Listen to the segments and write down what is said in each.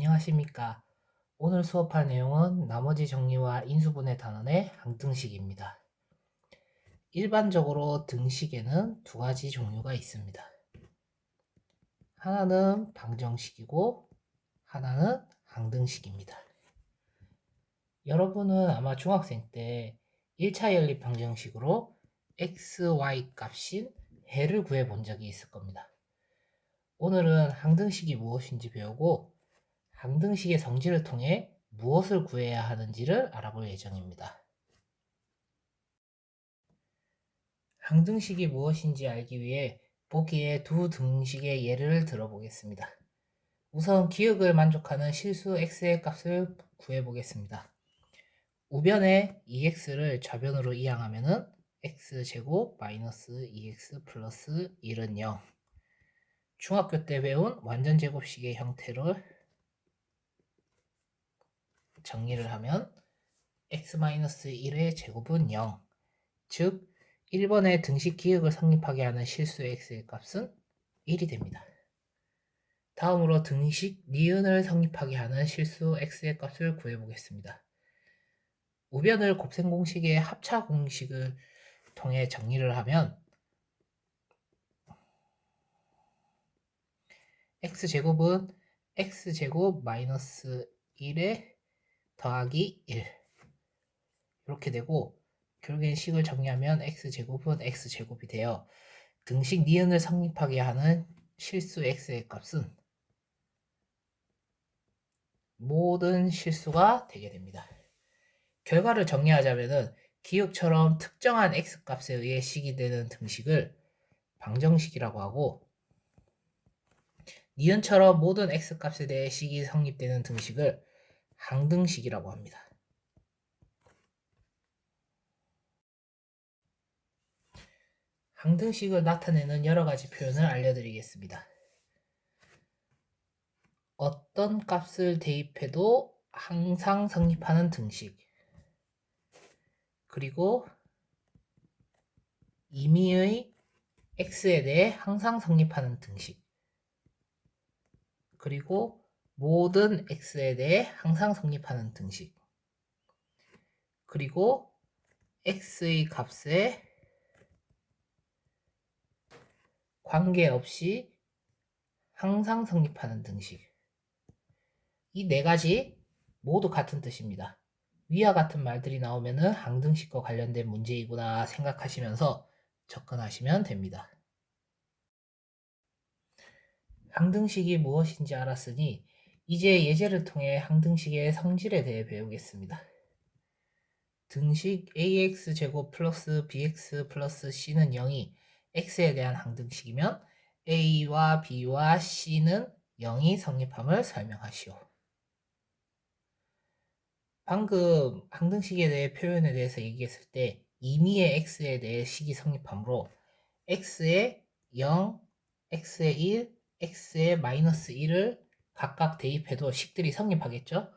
안녕하십니까. 오늘 수업할 내용은 나머지 정리와 인수분해 단원의 항등식입니다. 일반적으로 등식에는 두 가지 종류가 있습니다. 하나는 방정식이고 하나는 항등식입니다. 여러분은 아마 중학생 때 1차 연립 방정식으로 x, y 값인 해를 구해 본 적이 있을 겁니다. 오늘은 항등식이 무엇인지 배우고 항등식의 성질을 통해 무엇을 구해야 하는지를 알아볼 예정입니다. 항등식이 무엇인지 알기 위해 보기에 두 등식의 예를 들어보겠습니다. 우선 기억을 만족하는 실수 x의 값을 구해보겠습니다. 우변에 2x를 좌변으로 이항하면 x제곱 마이너스 2x 플러스 1은 0. 중학교 때 배운 완전제곱식의 형태를 정리를 하면 x-1의 제곱은 0. 즉 1번의 등식 기억을 성립하게 하는 실수 x의 값은 1이 됩니다. 다음으로 등식 니은을 성립하게 하는 실수 x의 값을 구해보겠습니다. 우변을 곱셈 공식의 합차 공식을 통해 정리를 하면 x제곱은 x제곱 마이너스 1에 더하기 1 이렇게 되고 결국엔 식을 정리하면 x제곱은 x제곱이 되어 등식 니은을 성립하게 하는 실수 x의 값은 모든 실수가 되게 됩니다. 결과를 정리하자면 기억처럼 특정한 x값에 의해 식이 되는 등식을 방정식이라고 하고 니은처럼 모든 x값에 대해 식이 성립되는 등식을 항등식이라고 합니다. 항등식을 나타내는 여러 가지 표현을 알려드리겠습니다. 어떤 값을 대입해도 항상 성립하는 등식, 그리고 임의의 x에 대해 항상 성립하는 등식, 그리고 모든 x에 대해 항상 성립하는 등식, 그리고 x의 값에 관계없이 항상 성립하는 등식. 이 네 가지 모두 같은 뜻입니다. 위와 같은 말들이 나오면 항등식과 관련된 문제이구나 생각하시면서 접근하시면 됩니다. 항등식이 무엇인지 알았으니 이제 예제를 통해 항등식의 성질에 대해 배우겠습니다. 등식 ax제곱 플러스 bx 플러스 c는 0이 x에 대한 항등식이면 a와 b와 c는 0이 성립함을 설명하시오. 방금 항등식에 대해 표현에 대해서 얘기했을 때 임의의 x에 대해 식이 성립하므로 x에 0, x에 1, x에 마이너스 1을 각각 대입해도 식들이 성립하겠죠?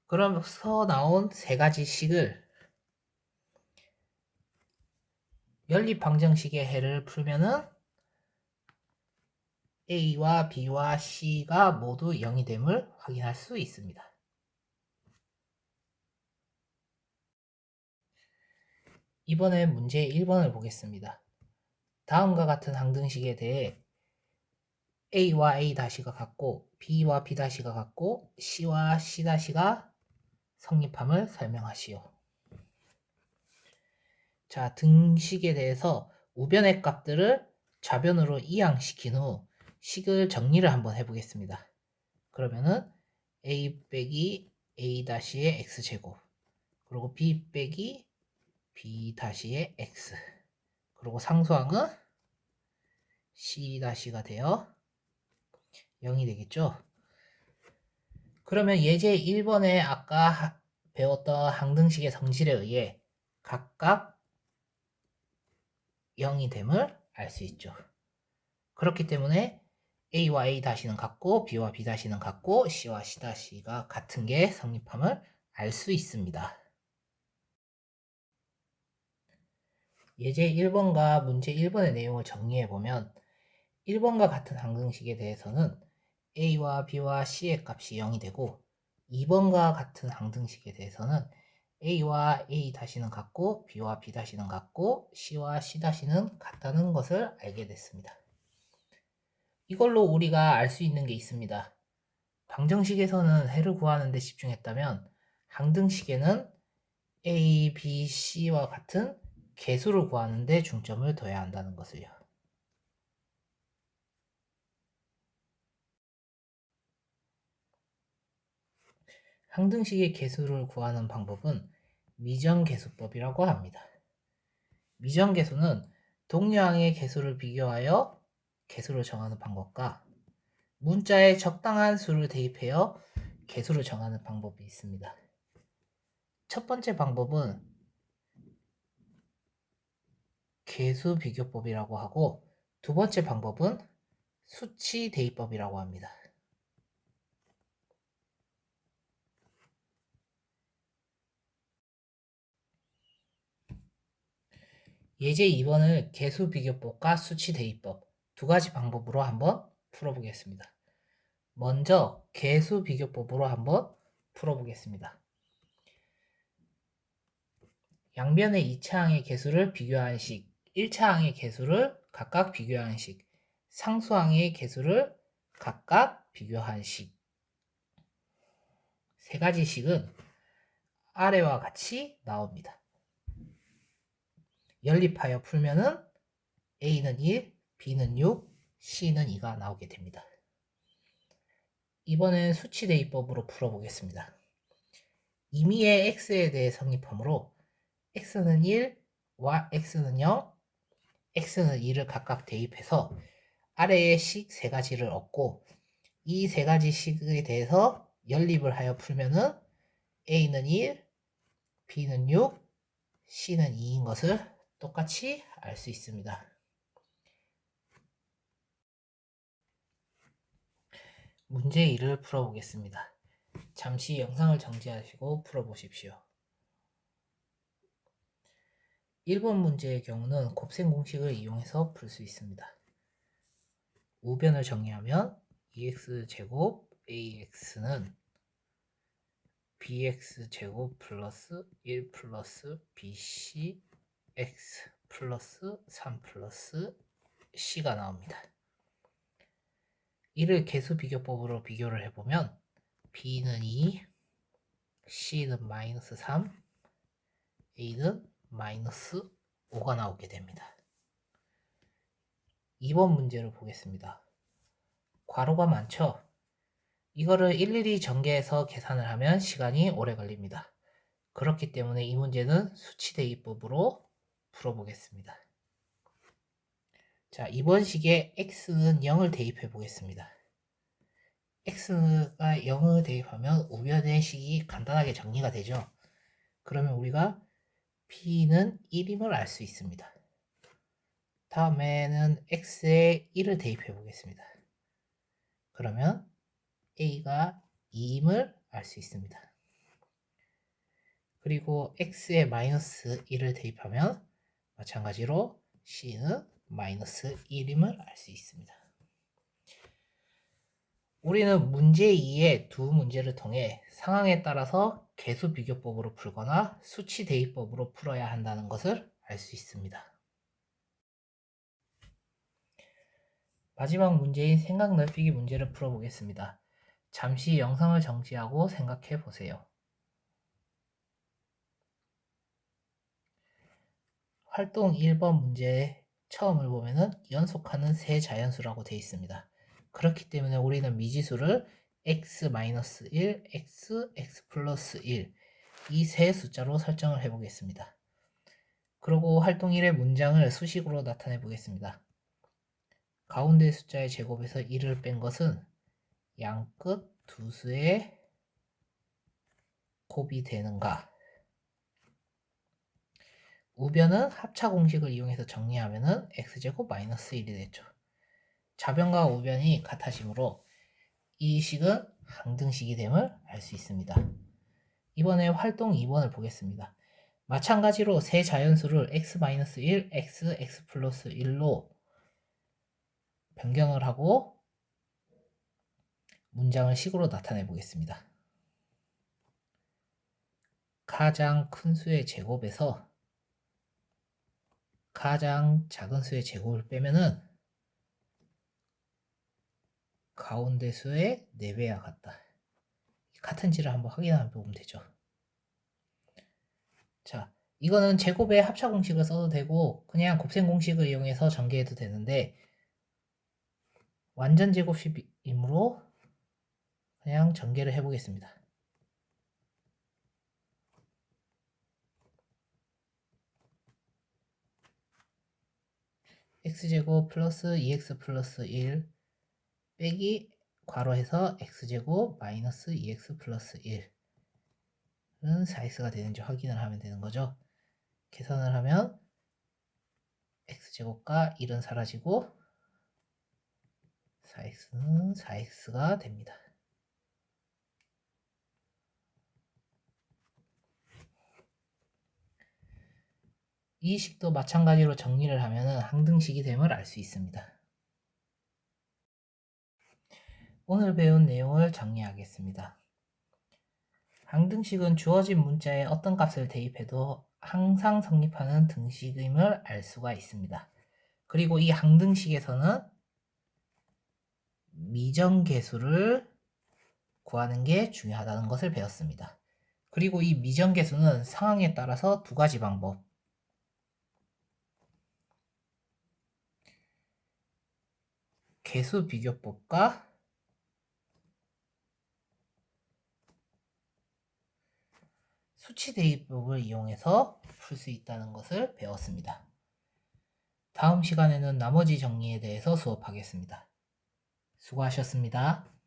그러면서 나온 세 가지 식을 연립 방정식의 해를 풀면은 a와 b와 c가 모두 0이 됨을 확인할 수 있습니다. 이번에 문제 1번을 보겠습니다. 다음과 같은 항등식에 대해 a와 a-가 같고 b와 b-가 같고 c와 c-가 성립함을 설명하시오. 자, 등식에 대해서 우변의 값들을 좌변으로 이항시킨 후 식을 정리를 한번 해보겠습니다. 그러면은 a 빼기 a-의 x제곱, 그리고 b 빼기 b-의 x, 그리고 상수항은 c-가 되어 0이 되겠죠. 그러면 예제 1번에 아까 배웠던 항등식의 성질에 의해 각각 0이 됨을 알 수 있죠. 그렇기 때문에 a와 a-는 같고 b와 b-는 같고 c와 c-가 같은 게 성립함을 알 수 있습니다. 예제 1번과 문제 1번의 내용을 정리해보면 1번과 같은 항등식에 대해서는 a와 b와 c의 값이 0이 되고 2번과 같은 항등식에 대해서는 a와 a-는 같고 b와 b-는 같고 c와 c-는 같다는 것을 알게 됐습니다. 이걸로 우리가 알 수 있는 게 있습니다. 방정식에서는 해를 구하는 데 집중했다면 항등식에는 a, b, c와 같은 개수를 구하는 데 중점을 둬야 한다는 것을요. 항등식의 개수를 구하는 방법은 미정계수법이라고 합니다. 미정계수는 동류항의 개수를 비교하여 개수를 정하는 방법과 문자에 적당한 수를 대입하여 개수를 정하는 방법이 있습니다. 첫 번째 방법은 개수 비교법이라고 하고 두 번째 방법은 수치 대입법이라고 합니다. 예제 2번을 개수 비교법과 수치 대입법 두 가지 방법으로 한번 풀어보겠습니다. 먼저 개수 비교법으로 한번 풀어보겠습니다. 양변의 2차항의 개수를 비교한 식, 1차항의 개수를 각각 비교한 식, 상수항의 개수를 각각 비교한 식. 세 가지 식은 아래와 같이 나옵니다. 연립하여 풀면은 A는 1, B는 6, C는 2가 나오게 됩니다. 이번엔 수치 대입법으로 풀어보겠습니다. 임의의 x에 대해 성립하므로 x는 1, x는 0, x는 2를 각각 대입해서 아래의 식 세 가지를 얻고 이 세 가지 식에 대해서 연립을 하여 풀면은 a는 1, b는 6, c는 2인 것을 똑같이 알 수 있습니다. 문제 1을 풀어보겠습니다. 잠시 영상을 정지하시고 풀어보십시오. 1번 문제의 경우는 곱셈 공식을 이용해서 풀 수 있습니다. 우변을 정리하면 2x제곱 ax는 bx제곱 플러스 1 플러스 bc x 플러스 3 플러스 c가 나옵니다. 이를 개수 비교법으로 비교를 해보면 b는 2, c는 마이너스 3, a는 마이너스 5가 나오게 됩니다. 2번 문제를 보겠습니다. 괄호가 많죠? 이거를 일일이 전개해서 계산을 하면 시간이 오래 걸립니다. 그렇기 때문에 이 문제는 수치 대입법으로 풀어보겠습니다. 자, 이번 식에 x는 0을 대입해 보겠습니다. x가 0을 대입하면 우변의 식이 간단하게 정리가 되죠. 그러면 우리가 b는 1임을 알 수 있습니다. 다음에는 x에 1을 대입해 보겠습니다. 그러면 a가 2임을 알 수 있습니다. 그리고 x에 마이너스 1을 대입하면 마찬가지로 c는 마이너스 1임을 알 수 있습니다. 우리는 문제 2의 두 문제를 통해 상황에 따라서 개수 비교법으로 풀거나 수치 대입법으로 풀어야 한다는 것을 알 수 있습니다. 마지막 문제인 생각 넓히기 문제를 풀어보겠습니다. 잠시 영상을 정지하고 생각해 보세요. 활동 1번 문제의 처음을 보면은 연속하는 세 자연수라고 되어 있습니다. 그렇기 때문에 우리는 미지수를 x-1, x 플러스 1 이 세 숫자로 설정을 해 보겠습니다. 그리고 활동 1의 문장을 수식으로 나타내 보겠습니다. 가운데 숫자의 제곱에서 1을 뺀 것은 양끝 두 수의 곱이 되는가? 우변은 합차 공식을 이용해서 정리하면은 x제곱 마이너스 1이 되죠. 좌변과 우변이 같아지므로 이 식은 항등식이 됨을 알 수 있습니다. 이번에 활동 2번을 보겠습니다. 마찬가지로 세 자연수를 x-1, x 플러스 1로 변경을 하고 문장을 식으로 나타내 보겠습니다. 가장 큰 수의 제곱에서 가장 작은 수의 제곱을 빼면은 가운데 수의 4배와 같다. 같은지를 한번 확인해 보면 되죠. 자, 이거는 제곱의 합차 공식을 써도 되고 그냥 곱셈 공식을 이용해서 전개해도 되는데 완전 제곱식이므로 그냥 전개를 해보겠습니다. x제곱 플러스 2x 플러스 1 빼기 괄호해서 x제곱 마이너스 2x 플러스 1은 4x가 되는지 확인을 하면 되는 거죠. 계산을 하면 x제곱과 1은 사라지고 4x는 4x가 됩니다. 이 식도 마찬가지로 정리를 하면 항등식이 됨을 알 수 있습니다. 오늘 배운 내용을 정리하겠습니다. 항등식은 주어진 문자에 어떤 값을 대입해도 항상 성립하는 등식임을 알 수가 있습니다. 그리고 이 항등식에서는 미정계수를 구하는 게 중요하다는 것을 배웠습니다. 그리고 이 미정계수는 상황에 따라서 두 가지 방법, 계수비교법과 수치대입법을 이용해서 풀 수 있다는 것을 배웠습니다. 다음 시간에는 나머지 정리에 대해서 수업하겠습니다. 수고하셨습니다.